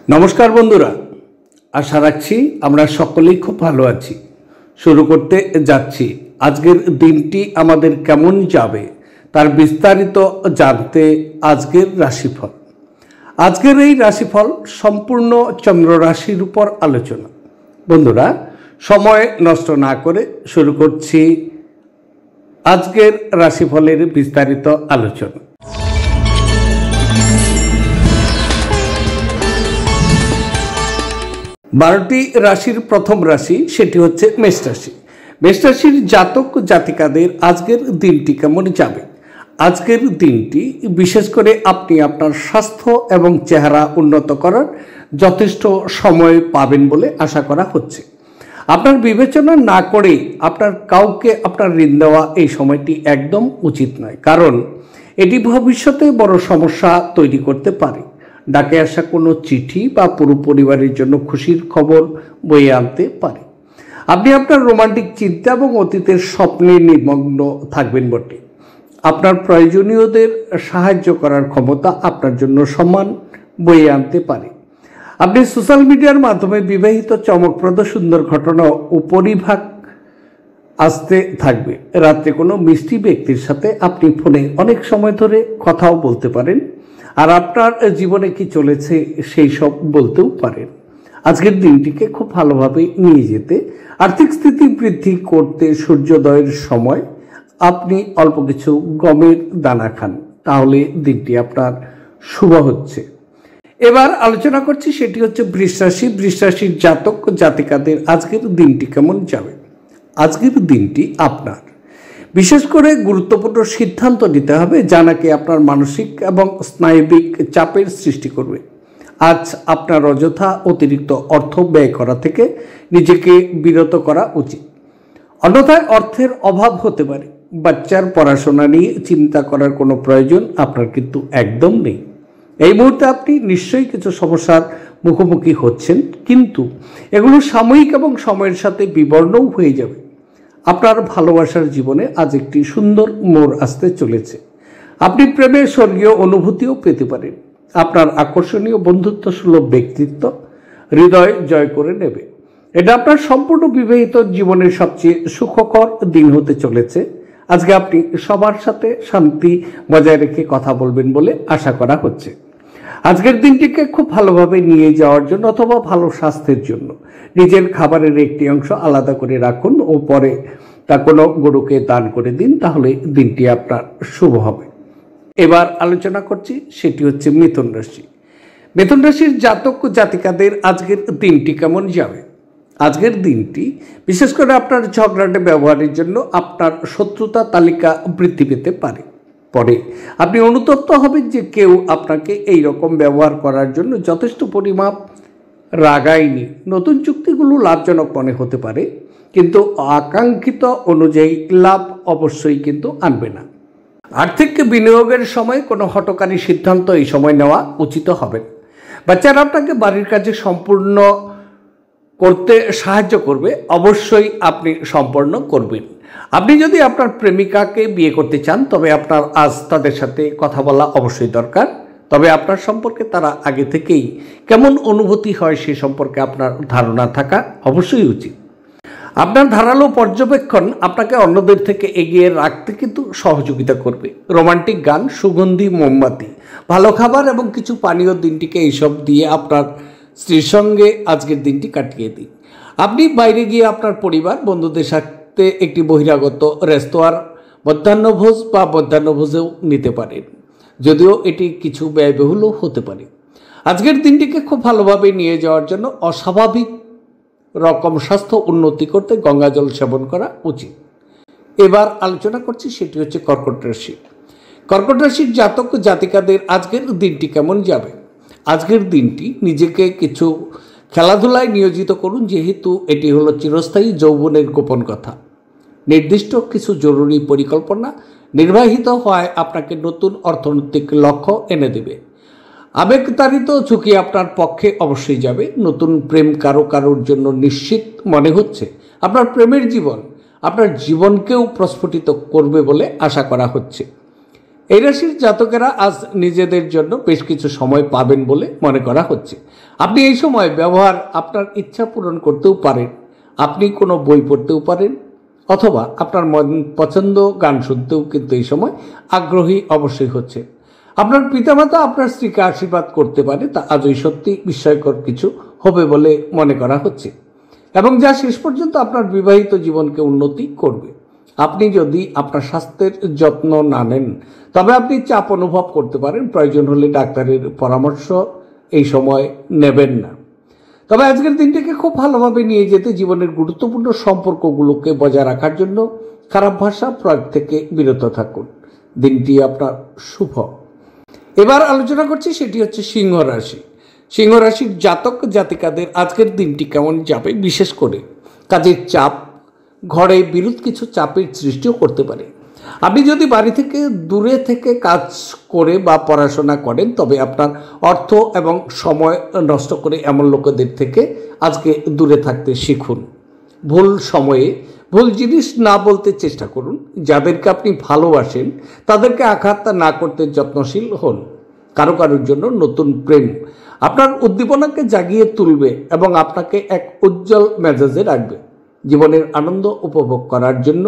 নমস্কার বন্ধুরা, আশা রাখছি আমরা সকলেই খুব ভালো আছি। শুরু করতে যাচ্ছি। আজকের দিনটি আমাদের কেমন যাবে তার বিস্তারিত জানতে আজকের রাশিফল। আজকের এই রাশিফল সম্পূর্ণ চন্দ্র রাশির উপর আলোচনা। বন্ধুরা, সময় নষ্ট না করে শুরু করছি আজকের রাশিফলের বিস্তারিত আলোচনা। বারোটি রাশির প্রথম রাশি সেটি হচ্ছে মেষ রাশি। মেষ রাশির জাতক জাতিকাদের আজকের দিনটি কেমন যাবে? আজকের দিনটি বিশেষ করে আপনি আপনার স্বাস্থ্য এবং চেহারা উন্নত করার যথেষ্ট সময় পাবেন বলে আশা করা হচ্ছে। আপনার বিবেচনা না করে আপনার কাউকে আপনার ঋণ দেওয়া এই সময়টি একদম উচিত নয়, কারণ এটি ভবিষ্যতে বড় সমস্যা তৈরি করতে পারে। ডাকে আসা কোনো চিঠি বা পুরো পরিবারের জন্য খুশির খবর বয়ে আনতে পারে। আপনি আপনার রোমান্টিক চিন্তা এবং অতীতের স্বপ্নে নিমগ্ন থাকবেন বটে। আপনার প্রয়োজনীয়দের সাহায্য করার ক্ষমতা আপনার জন্য সম্মান বয়ে আনতে পারে। আপনি সোশ্যাল মিডিয়ার মাধ্যমে বিবাহিত চমকপ্রদ সুন্দর ঘটনা উপরিভাগ আসতে থাকবে। রাত্রে কোনো মিষ্টি ব্যক্তির সাথে আপনি ফোনে অনেক সময় ধরে কথাও বলতে পারেন, আর আপনার জীবনে কি চলেছে সেই সব বলতেও পারেন। আজকের দিনটিকে খুব ভালোভাবে নিয়ে যেতে, আর্থিক স্থিতি বৃদ্ধি করতে সূর্যোদয়ের সময় আপনি অল্প কিছু গমের দানা খান, তাহলে দিনটি আপনার শুভ হচ্ছে। এবার আলোচনা করছি সেটি হচ্ছে বৃষ রাশি। বৃষ রাশির জাতক জাতিকাদের আজকের দিনটি কেমন যাবে? আজকের দিনটি আপনার বিশেষ করে গুরুত্বপূর্ণ সিদ্ধান্ত নিতে হবে, যা নাকি আপনার মানসিক এবং স্নায়বিক চাপের সৃষ্টি করবে। আজ আপনার অযথা অতিরিক্ত অর্থ ব্যয় করা থেকে নিজেকে বিরত করা উচিত, অন্যথায় অর্থের অভাব হতে পারে। বাচ্চার পড়াশোনা নিয়ে চিন্তা করার কোনো প্রয়োজন আপনার কিন্তু একদম নেই। এই মুহূর্তে আপনি নিশ্চয়ই কিছু সমস্যার মুখোমুখি হচ্ছেন, কিন্তু এগুলো সাময়িক এবং সময়ের সাথে বিবর্ণও হয়ে যাবে। আপনার ভালোবাসার জীবনে আজ একটি সুন্দর মোড় আসতে চলেছে। আপনি প্রেমের স্বর্গীয় অনুভূতিও পেতে পারেন। আপনার আকর্ষণীয় বন্ধুত্ব সুলভ ব্যক্তিত্ব হৃদয় জয় করে নেবে। এটা আপনার সম্পূর্ণ বিবাহিত জীবনের সবচেয়ে সুখকর দিন হতে চলেছে। আজকে আপনি সবার সাথে শান্তি বজায় রেখে কথা বলবেন বলে আশা করা হচ্ছে। আজকের দিনটিকে খুব ভালোভাবে নিয়ে যাওয়ার জন্য অথবা ভালো স্বাস্থ্যের জন্য নিজের খাবারের একটি অংশ আলাদা করে রাখুন ও পরে তা কোনো গরুকে দান করে দিন, তাহলে দিনটি আপনার শুভ হবে। এবার আলোচনা করছি সেটি হচ্ছে মিথুন রাশি। মিথুন রাশির জাতক জাতিকাদের আজকের দিনটি কেমন যাবে? আজকের দিনটি বিশেষ করে আপনার ঝগড়াটে ব্যবহারের জন্য আপনার শত্রুতা তালিকা বৃদ্ধি পেতে পারে। পরে আপনি অনুতপ্ত হবেন যে কেউ আপনাকে এই রকম ব্যবহার করার জন্য যথেষ্ট পরিমাপ রাগায়নি। নতুন চুক্তিগুলো লাভজনক মনে হতে পারে, কিন্তু আকাঙ্ক্ষিত অনুযায়ী লাভ অবশ্যই কিন্তু আনবে না। আর্থিক বিনিয়োগের সময় কোনো হঠকারী সিদ্ধান্ত এই সময় নেওয়া উচিত হবে না। বাচ্চারা আপনাকে বাড়ির কাজে সম্পূর্ণ করতে সাহায্য করবে, অবশ্যই আপনি সম্পন্ন করবেন। আপনি যদি আপনার প্রেমিকাকে বিয়ে করতে চান, তবে আপনার আজ তাদের সাথে কথা বলা অবশ্যই দরকার। তবে আপনার সম্পর্কে তারা আগে থেকেই কেমন অনুভূতি হয় সে সম্পর্কে আপনার ধারণা থাকা অবশ্যই উচিত। আপনার ধারালো পর্যবেক্ষণ আপনাকে অন্যদের থেকে এগিয়ে রাখতে কিন্তু সহযোগিতা করবে। রোমান্টিক গান, সুগন্ধি মোমবাতি, ভালো খাবার এবং কিছু পানীয় দিনটিকে এইসব দিয়ে আপনার স্ত্রীর সঙ্গে আজকের দিনটি কাটিয়ে দিন। আপনি বাইরে গিয়ে আপনার পরিবার বন্ধুদের সাথে একটি বহিরাগত রেস্তোরাঁর মধ্যাহ্নভোজ বা মধ্যাহ্নভোজেও নিতে পারেন, যদিও এটি কিছু ব্যয়বহুলও হতে পারে। আজকের দিনটিকে খুব ভালোভাবে নিয়ে যাওয়ার জন্য অস্বাভাবিক রকম স্বাস্থ্য উন্নতি করতে গঙ্গা জল সেবন করা উচিত। এবার আলোচনা করছি সেটি হচ্ছে কর্কট রাশি। কর্কট রাশির জাতক জাতিকাদের আজকের দিনটি কেমন যাবে? আজকের দিনটি নিজেকে কিছু খেলাধুলায় নিয়োজিত করুন, যেহেতু এটি হলো চিরস্থায়ী যৌবনের গোপন কথা। নির্দিষ্ট কিছু জরুরি পরিকল্পনা নির্বাহিত হওয়ায় আপনাকে নতুন অর্থনৈতিক লক্ষ্য এনে দেবে। আবেগতাড়িত ঝুঁকি আপনার পক্ষে অবশ্যই যাবে। নতুন প্রেম কারোর জন্য নিশ্চিত মনে হচ্ছে। আপনার প্রেমের জীবন আপনার জীবনকেও প্রস্ফুটিত করবে বলে আশা করা হচ্ছে। এই রাশির জাতকেরা আজ নিজেদের জন্য বেশ কিছু সময় পাবেন বলে মনে করা হচ্ছে। আপনি এই সময় ব্যবহার আপনার ইচ্ছা পূরণ করতেও পারেন, আপনি কোনো বই পড়তেও পারেন, অথবা আপনার মন পছন্দ গান শুনতেও কিন্তু এই সময় আগ্রহী অবশ্যই হচ্ছে। আপনার পিতামাতা আপনার স্ত্রীকে আশীর্বাদ করতে পারে, তা আজই সত্যি বিস্ময়কর কিছু হবে বলে মনে করা হচ্ছে, এবং যা শেষ পর্যন্ত আপনার বিবাহিত জীবনকে উন্নতি করবে। আপনি যদি আপনার স্বাস্থ্যের যত্ন না নেন তবে আপনি চাপ অনুভব করতে পারেন, প্রয়োজন হলে ডাক্তারের পরামর্শ এই সময় নেবেন না। তবে আজকের দিনটিকে খুব ভালোভাবে নিয়ে যেতে জীবনের গুরুত্বপূর্ণ সম্পর্কগুলোকে বজায় রাখার জন্য খারাপ ভাষা প্রয়োগ থেকে বিরত থাকুন। দিনটি আপনার শুভ। এবার আলোচনা করছি, সেটি হচ্ছে সিংহ রাশি। সিংহ রাশির জাতক জাতিকাদের আজকের দিনটি কেমন যাবে? বিশেষ করে কাজের চাপ ঘরে বিরোধ কিছু চাপের সৃষ্টিও করতে পারে। আপনি যদি বাড়ি থেকে দূরে থেকে কাজ করে বা পড়াশোনা করেন তবে আপনার অর্থ এবং সময় নষ্ট করে এমন লোকেদের থেকে আজকে দূরে থাকতে শিখুন। ভুল সময়ে ভুল জিনিস না বলতে চেষ্টা করুন। যাদেরকে আপনি ভালোবাসেন তাদেরকে আঘাত না করতে যত্নশীল হন। কারো কারোর জন্য নতুন প্রেম আপনার উদ্দীপনাকে জাগিয়ে তুলবে এবং আপনাকে এক উজ্জ্বল মেজাজে রাখবে। জীবনের আনন্দ উপভোগ করার জন্য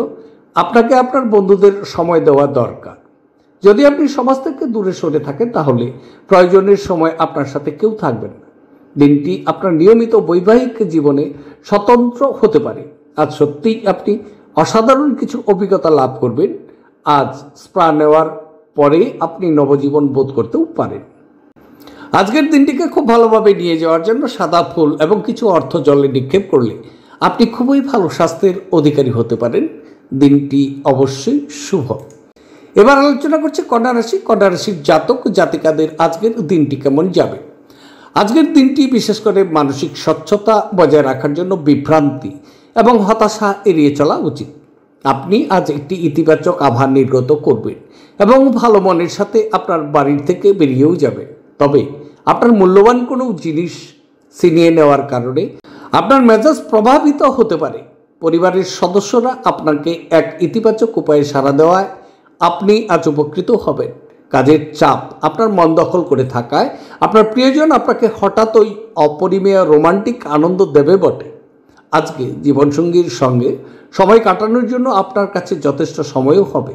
আপনাকে আপনার বন্ধুদের সময় দেওয়া দরকার। যদি আপনি সমাজ থেকে দূরে সরে থাকেন তাহলে প্রয়োজনের সময় আপনার সাথে কেউ থাকবেন না। দিনটি আপনার নিয়মিত বৈবাহিক জীবনে স্বতন্ত্র হতে পারে। আজ সত্যিই আপনি অসাধারণ কিছু অভিজ্ঞতা লাভ করবেন। আজ স্প্রা নেওয়ার পরে আপনি নবজীবন বোধ করতেও পারেন। আজকের দিনটিকে খুব ভালোভাবে নিয়ে যাওয়ার জন্য সাদা ফুল এবং কিছু অর্থ জলে নিক্ষেপ করলে আপনি খুবই ভালো স্বাস্থ্যের অধিকারী হতে পারেন। দিনটি অবশ্যই শুভ। এবার আলোচনা করছে কন্যা রাশি। কন্যা রাশির জাতক জাতিকাদের আজকের দিনটি কেমন যাবে? আজকের দিনটি বিশেষ করে মানসিক স্বচ্ছতা বজায় রাখার জন্য বিভ্রান্তি এবং হতাশা এড়িয়ে চলা উচিত। আপনি আজ একটি ইতিবাচক আভা নির্গত করবেন এবং ভালো মনের সাথে আপনার বাড়ির থেকে বেরিয়েও যাবেন। তবে আপনার মূল্যবান কোনো জিনিস ছিনিয়ে নেওয়ার কারণে আপনার মেজাজ প্রভাবিত হতে পারে। পরিবারের সদস্যরা আপনাকে এক ইতিবাচক উপায়ে সাড়া দেওয়ায় আপনি আজ উপকৃত হবেন। কাজের চাপ আপনার মন দখল করে থাকায় আপনার প্রিয়জন আপনাকে হঠাৎই অপরিমেয় রোমান্টিক আনন্দ দেবে বটে। আজকে জীবনসঙ্গীর সঙ্গে সময় কাটানোর জন্য আপনার কাছে যথেষ্ট সময়ও হবে।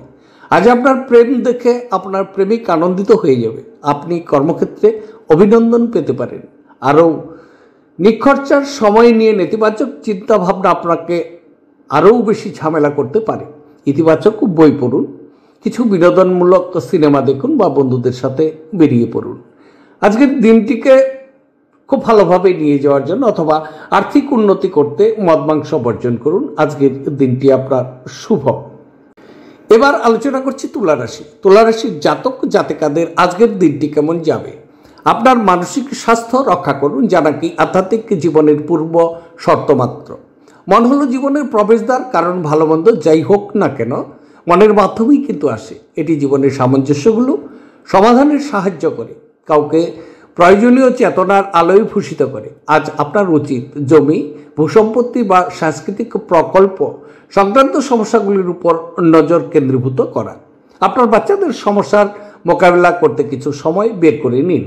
আজ আপনার প্রেম দেখে আপনার প্রেমিক আনন্দিত হয়ে যাবে। আপনি কর্মক্ষেত্রে অভিনন্দন পেতে পারেন। আরও নিখরচার সময় নিয়ে নেতিবাচক চিন্তাভাবনা আপনাকে আরও বেশি ঝামেলা করতে পারে। ইতিবাচক বই পড়ুন, কিছু বিনোদনমূলক সিনেমা দেখুন বা বন্ধুদের সাথে বেরিয়ে পড়ুন। আজকের দিনটিকে খুব ভালোভাবে নিয়ে যাওয়ার জন্য অথবা আর্থিক উন্নতি করতে মদ মাংস বর্জন করুন। আজকের দিনটি আপনার শুভ। এবার আলোচনা করছি তুলা রাশি। তুলা রাশির জাতক জাতিকাদের আজকের দিনটি কেমন যাবে? আপনার মানসিক স্বাস্থ্য রক্ষা করুন, যা নাকি আধ্যাত্মিক জীবনের পূর্ব শর্ত মাত্র। মন হলো জীবনের প্রবেশদ্বার, কারণ ভালো মন্দ যাই হোক না কেন মনের মাধ্যমেই কিন্তু আসে। এটি জীবনের সামঞ্জস্যগুলো সমাধানের সাহায্য করে, কাউকে প্রয়োজনীয় চেতনার আলোয় ভূষিত করে। আজ আপনার উচিত জমি, ভূসম্পত্তি বা সাংস্কৃতিক প্রকল্প সংক্রান্ত সমস্যাগুলির উপর নজর কেন্দ্রীভূত করা। আপনার বাচ্চাদের সমস্যার মোকাবিলা করতে কিছু সময় বের করে নিন।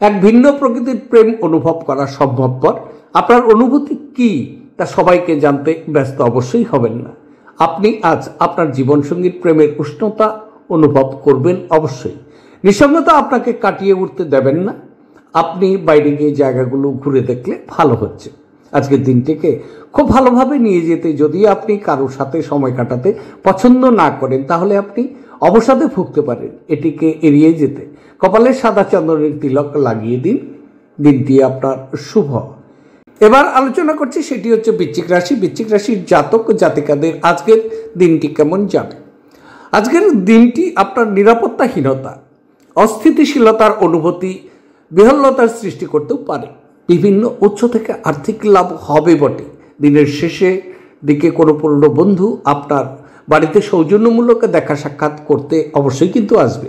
এক ভিন্ন প্রকৃতির প্রেম অনুভব করা সম্ভবপর। আপনার অনুভূতি কী তা সবাইকে জানতে ব্যস্ত অবশ্যই হবেন না। আপনি আজ আপনার জীবনসঙ্গীর প্রেমের উষ্ণতা অনুভব করবেন অবশ্যই। নিঃসঙ্গতা আপনাকে কাটিয়ে উঠতে দেবেন না। আপনি বাইরে গিয়ে জায়গাগুলো ঘুরে দেখলে ভালো হচ্ছে। আজকের দিনটিকে খুব ভালোভাবে নিয়ে যেতে যদি আপনি কারোর সাথে সময় কাটাতে পছন্দ না করেন তাহলে আপনি অবসাদে ভুগতে পারেন। এটিকে এড়িয়ে যেতে কপালে সাদা চন্দনের তিলক লাগিয়ে দিন। দিনটি আপনার শুভ। এবার আলোচনা করছি, সেটি হচ্ছে বৃশ্চিক রাশি। বৃশ্চিক রাশির জাতক জাতিকাদের আজকের দিনটি কেমন যাবে? আজকের দিনটি আপনার নিরাপত্তাহীনতা, অস্থিতিশীলতার অনুভূতি, বিহ্বলতার সৃষ্টি করতেও পারে। বিভিন্ন উৎস থেকে আর্থিক লাভ হবে বটে। দিনের শেষে দিকে কোনো পুরনো বন্ধু আপনার বাড়িতে সৌজন্যমূলক দেখা সাক্ষাৎ করতে অবশ্যই কিন্তু আসবে।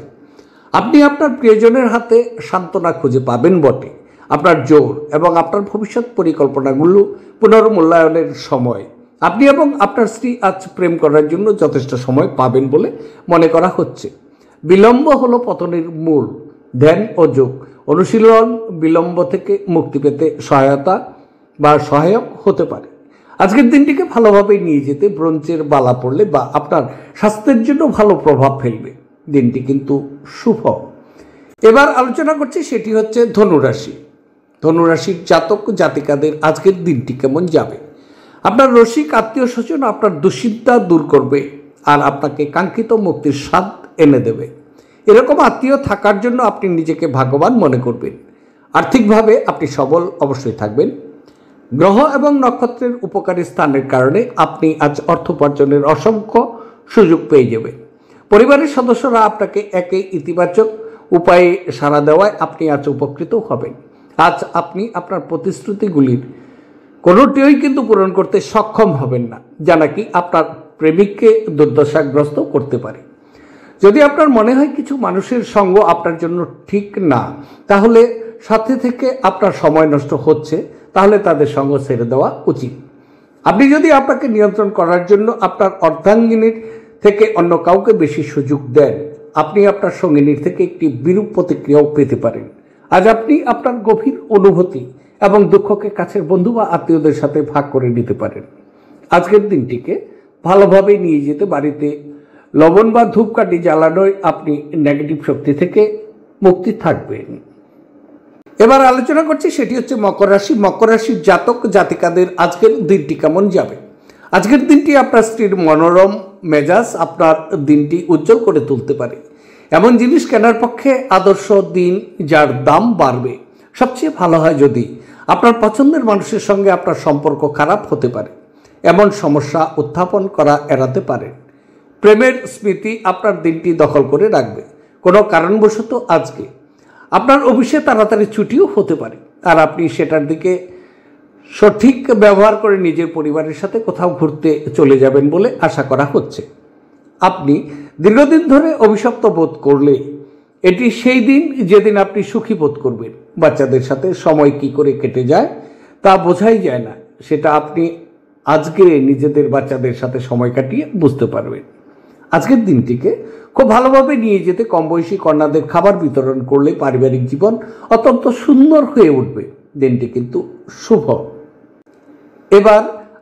আপনি আপনার প্রিয়জনের হাতে সান্ত্বনা খুঁজে পাবেন বটে। আপনার জোর এবং আপনার ভবিষ্যৎ পরিকল্পনাগুলো পুনর্মূল্যায়নের সময়। আপনি এবং আপনার স্ত্রী আজ প্রেম করার জন্য যথেষ্ট সময় পাবেন বলে মনে করা হচ্ছে। বিলম্ব হলো পতনের মূল। ধ্যান ও যোগ অনুশীলন বিলম্ব থেকে মুক্তি পেতে সহায়তা বা সহায়ক হতে পারে। আজকের দিনটিকে ভালোভাবে নিয়ে যেতে ব্রোঞ্জের বালা পড়লে বা আপনার স্বাস্থ্যের জন্য ভালো প্রভাব ফেলবে। দিনটি কিন্তু শুভ। এবার আলোচনা করছি, সেটি হচ্ছে ধনুরাশি। ধনুরাশির জাতক জাতিকাদের আজকের দিনটি কেমন যাবে? আপনার রসিক আত্মীয় স্বজন আপনার দুশ্চিন্তা দূর করবে আর আপনাকে কাঙ্ক্ষিত মুক্তির স্বাদ এনে দেবে। এরকম আত্মীয় থাকার জন্য আপনি নিজেকে ভাগ্যবান মনে করবেন। আর্থিকভাবে আপনি সবল অবশ্যই থাকবেন। গ্রহ এবং নক্ষত্রের উপকারী স্থানের কারণে আপনি আজ অর্থ উপার্জনের অসংখ্য সুযোগ পেয়ে যাবেন। পরিবারের সদস্যরা আপনাকে একে ইতিবাচক উপায়ে সাড়া দেওয়ায় আপনি আজ উপকৃত হবেন। আজ আপনি আপনার প্রতিশ্রুতিগুলির কোনোটিই কিন্তু পূরণ করতে সক্ষম হবেন না, যা নাকি আপনার প্রেমিককে দুর্দশাগ্রস্ত করতে পারে। যদি আপনার মনে হয় কিছু মানুষের সঙ্গ আপনার জন্য ঠিক না, তাহলে সাথে থেকে আপনার সময় নষ্ট হচ্ছে, তাহলে তাদের সঙ্গ ছেড়ে দেওয়া উচিত। আপনি যদি আপনাকে নিয়ন্ত্রণ করার জন্য আপনার অর্ধাঙ্গিনীর থেকে অন্য কাউকে বেশি সুযোগ দেন, আপনি আপনার সঙ্গিনীর থেকে একটি বিরূপ প্রতিক্রিয়াও পেতে পারেন। আজ আপনি আপনার গভীর অনুভূতি এবং দুঃখকে কাছের বন্ধু বা আত্মীয়দের সাথে ভাগ করে নিতে পারেন। আজকের দিনটিকে ভালোভাবে নিয়ে যেতে বাড়িতে লবণ বা ধূপকাঠি জ্বালানোয় আপনি নেগেটিভ শক্তি থেকে মুক্তি থাকবেন। এবার আলোচনা করছি, সেটি হচ্ছে মকর রাশি। মকর রাশির জাতক জাতিকাদের আজকের দিনটি কেমন যাবে? আজকের দিনটি আপনার স্ত্রীর মনোরম মেজাজ আপনার দিনটি উজ্জ্বল করে তুলতে পারে। এমন জিনিস কেনার পক্ষে আদর্শ দিন যার দাম বাড়বে। সবচেয়ে ভালো হয় যদি আপনার পছন্দের মানুষের সঙ্গে আপনার সম্পর্ক খারাপ হতে পারে। এমন সমস্যা উত্থাপন করা এড়াতে পারেন। প্রেমের স্মৃতি আপনার দিনটি দখল করে রাখবে। কোনো কারণবশত আজকে আপনার অফিসে তাড়াতাড়ি ছুটিও হতে পারে, আর আপনি সেটার দিকে সঠিক ব্যবহার করে নিজের পরিবারের সাথে কোথাও ঘুরতে চলে যাবেন বলে আশা করা হচ্ছে। আপনি দীর্ঘদিন ধরে অভিশপ্ত বোধ করলে এটি সেই দিন যেদিন আপনি সুখী বোধ করবেন। বাচ্চাদের সাথে সময় কি করে কেটে যায় তা বোঝাই যায় না, সেটা আপনি আজকে নিজেদের বাচ্চাদের সাথে সময় কাটিয়ে বুঝতে পারবেন। আজকের দিনটিকে খুব ভালোভাবে নিয়ে যেতে কম বয়সী কন্যাদের খাবার বিতরণ করলে পারিবারিক জীবন অত্যন্ত সুন্দর হয়ে উঠবে। দিনটি কিন্তু শুভ। এবার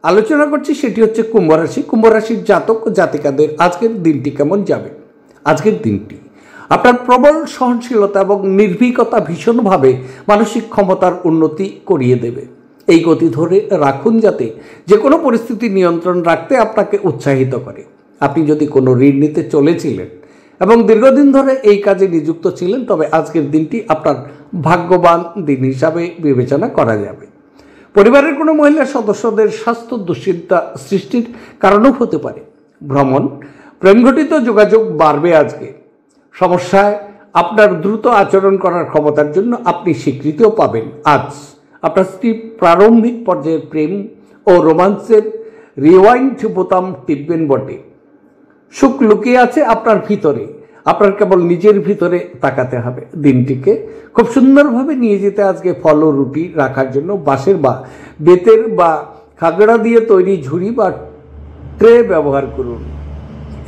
আলোচনা করছি, সেটি হচ্ছে কুম্ভ রাশি। কুম্ভ রাশির জাতক জাতিকাদের আজকের দিনটি কেমন যাবে? আজকের দিনটি আপনার প্রবল সহনশীলতা এবং নির্ভীকতা ভীষণভাবে মানসিক ক্ষমতার উন্নতি করিয়ে দেবে। এই গতি ধরে রাখুন যাতে যে কোনো পরিস্থিতি নিয়ন্ত্রণ রাখতে আপনাকে উৎসাহিত করে। আপনি যদি কোনো ঋণ নিতে চলেছিলেন এবং দীর্ঘদিন ধরে এই কাজে নিযুক্ত ছিলেন, তবে আজকের দিনটি আপনার ভাগ্যবান দিন হিসাবে বিবেচনা করা যাবে। পরিবারের কোনো মহিলা সদস্যদের স্বাস্থ্য দুশ্চিন্তা সৃষ্টির কারণও হতে পারে। ভ্রমণ, প্রেমঘটিত যোগাযোগ বাড়বে। আজকে সমস্যায় আপনার দ্রুত আচরণ করার ক্ষমতার জন্য আপনি স্বীকৃতিও পাবেন। আজ আপনার স্ত্রী প্রারম্ভিক পর্যায়ের প্রেম ও রোমান্সের রিওয়াইন্ড বোতাম টিপবেন বটে। সুখ লুকিয়ে আছে আপনার ভিতরে, আপনার কেবল নিজের ভিতরে তাকাতে হবে। দিনটিকে খুব সুন্দরভাবে নিয়ে যেতে আজকে ফল ও রুটি রাখার জন্য বাঁশের বা বেতের বা খাগড়া দিয়ে তৈরি ঝুড়ি বা ট্রে ব্যবহার করুন।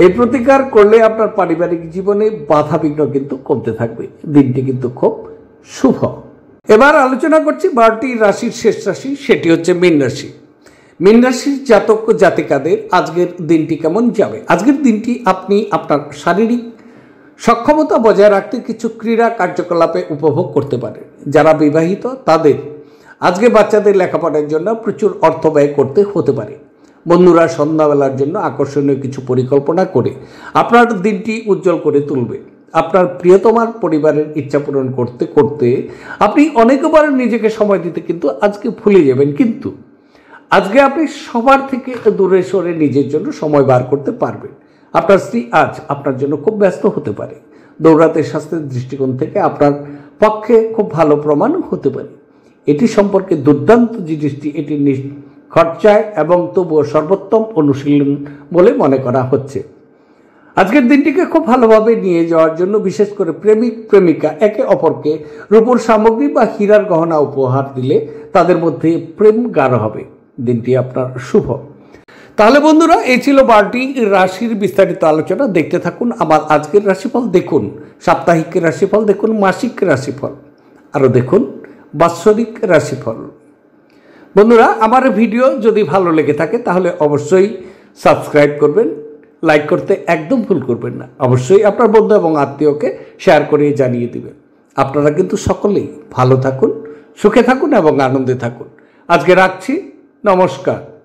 এই প্রতিকার করলে আপনার পারিবারিক জীবনে বাধা বিঘ্ন কিন্তু কমতে থাকবে। দিনটি কিন্তু খুব শুভ। এবার আলোচনা করছি 12টি রাশির শেষ রাশি, সেটি হচ্ছে মীন রাশি। মীন রাশির জাতক জাতিকাদের আজকের দিনটি কেমন যাবে? আজকের দিনটি আপনি আপনার শারীরিক সক্ষমতা বজায় রাখতে কিছু ক্রীড়া কার্যকলাপে উপভোগ করতে পারেন। যারা বিবাহিত তাদের আজকে বাচ্চাদের লেখাপড়ার জন্য প্রচুর অর্থ ব্যয় করতে হতে পারে। বন্ধুরা সন্ধ্যাবেলার জন্য আকর্ষণীয় কিছু পরিকল্পনা করে আপনার দিনটি উজ্জ্বল করে তুলবে। আপনার প্রিয়তমার পরিবারের ইচ্ছা পূরণ করতে করতে আপনি অনেকবার নিজেকে সময় দিতে কিন্তু আজকে ভুলে যাবেন, কিন্তু আজকে আপনি সবার থেকে দূরে সরে নিজের জন্য সময় বার করতে পারবেন। আপনার স্ত্রী আজ আপনার জন্য খুব ব্যস্ত হতে পারে। দৌড়াতে স্বাস্থ্যের দৃষ্টিকোণ থেকে আপনার পক্ষে খুব ভালো প্রমাণ হতে পারে। এটি সম্পর্কে দুর্দান্ত জিনিসটি এটি খরচায় এবং তবুও সর্বোত্তম অনুশীলন বলে মনে করা হচ্ছে। আজকের দিনটিকে খুব ভালোভাবে নিয়ে যাওয়ার জন্য বিশেষ করে প্রেমিক প্রেমিকা একে অপরকে রূপোর সামগ্রী বা হীরার গহনা উপহার দিলে তাদের মধ্যে প্রেম গাঢ় হবে। দিনটি আপনার শুভ। তাহলে বন্ধুরা, এই ছিল 12টি রাশির বিস্তারিত আলোচনা। দেখতে থাকুন আমার আজকের রাশিফল, দেখুন সাপ্তাহিক রাশিফল, দেখুন মাসিক রাশিফল। আরও দেখুন বাৎসরিক রাশিফল। বন্ধুরা, আমার ভিডিও যদি ভালো লেগে থাকে তাহলে অবশ্যই সাবস্ক্রাইব করবেন, লাইক করতে একদম ভুল করবেন না। অবশ্যই আপনার বন্ধু এবং আত্মীয়কে শেয়ার করে জানিয়ে দিবেন। আপনারা কিন্তু সকলেই ভালো থাকুন, সুখে থাকুন এবং আনন্দে থাকুন। আজকে রাখছি, নমস্কার।